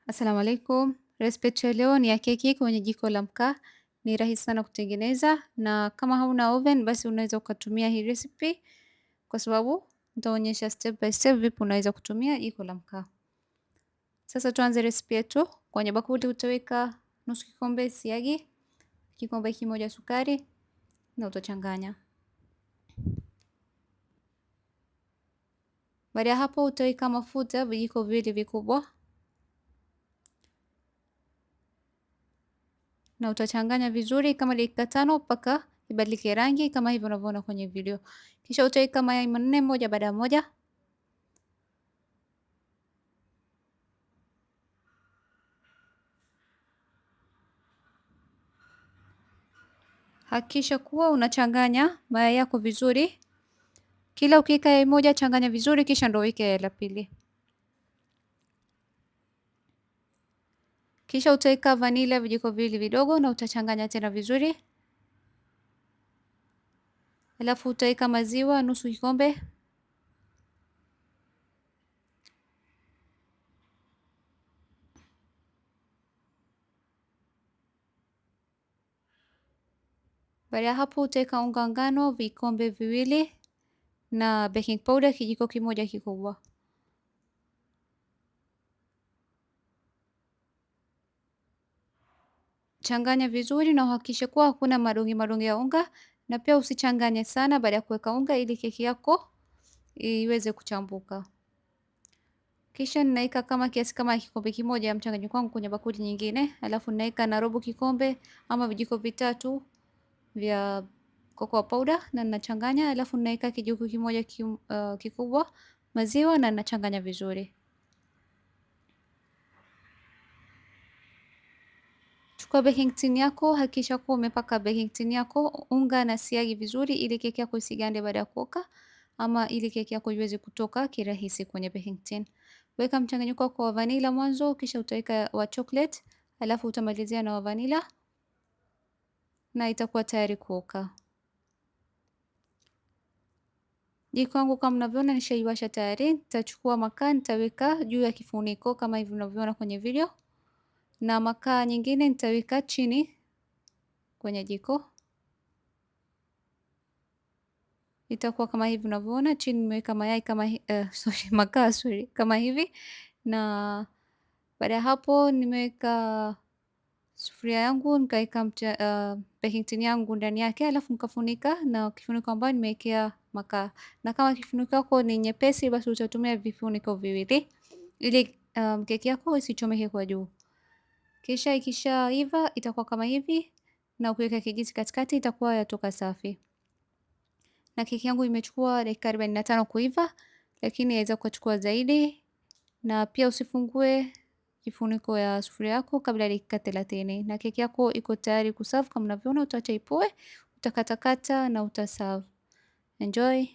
Assalamu alaikum. Recipe yetu ya leo ni ya keki kwenye jiko la mkaa. Ni rahisi sana kutengeneza, na kama hauna oven basi unaweza ukatumia hii recipe, kwa sababu nitaonyesha step by step vipi unaweza kutumia jiko la mkaa. Sasa tuanze recipe yetu. Kwenye bakuli utaweka nusu kikombe siagi, kikombe kimoja sukari na utachanganya. Baada ya hapo utaweka mafuta vijiko viwili vikubwa na utachanganya vizuri kama dakika 5 mpaka ibadilike rangi kama hivyo unavyoona kwenye video. Kisha utaweka mayai manne moja baada ya moja. Hakikisha kuwa unachanganya mayai yako vizuri. Kila ukiweka yai moja changanya vizuri, kisha ndio uweke yai la pili. Kisha utaweka vanila vijiko viwili vidogo na utachanganya tena vizuri. Alafu utaweka maziwa nusu kikombe. Baada ya hapo utaweka unga ngano vikombe viwili na baking powder kijiko kimoja kikubwa. Changanya vizuri na uhakikishe kuwa hakuna madonge madonge ya unga, na pia usichanganye sana baada ya kuweka unga ili keki yako iweze kuchambuka. Kisha ninaweka kama kiasi kama kikombe kimoja ya mchanganyiko wangu kwenye bakuli nyingine, alafu ninaweka na robo kikombe ama vijiko vitatu vya cocoa powder na ninachanganya, alafu ninaweka kijiko kimoja kikubwa maziwa na ninachanganya vizuri. Chukua baking tin yako, hakikisha kuwa umepaka baking tin yako unga na siagi vizuri ili keki yako isigande baada ya kuoka, ama ili keki yako iweze kutoka kirahisi kwenye baking tin. Weka mchanganyiko wako wa vanilla mwanzo, kisha utaweka wa chocolate, alafu utamalizia na wa vanilla na itakuwa tayari kuoka. Jiko langu kama mnavyoona nishaiwasha tayari. Nitachukua makaa nitaweka juu ya kifuniko kama hivi mnavyoona kwenye video, na makaa nyingine nitaweka chini kwenye jiko. Itakuwa kama hivi unavyoona, chini nimeweka mayai kama makaa kama hivi, na baada ya hapo nimeweka sufuria yangu nikaweka baking tin yangu ndani yake, alafu nikafunika na kifuniko ambayo nimewekea makaa. Na kama kifuniko yako ni nyepesi, basi utatumia vifuniko viwili ili keki yako isichomeke kwa juu. Kisha ikishaiva itakuwa kama hivi, na kuweka kijiti katikati itakuwa yatoka safi. Na keki yangu imechukua dakika 45 kuiva, lakini yaweza kuchukua zaidi. Na pia usifungue kifuniko ya sufuria yako kabla ya dakika 30, na keki yako iko tayari kuserve. Kama unavyoona, utaacha ipoe, utakatakata na utaserve. Enjoy.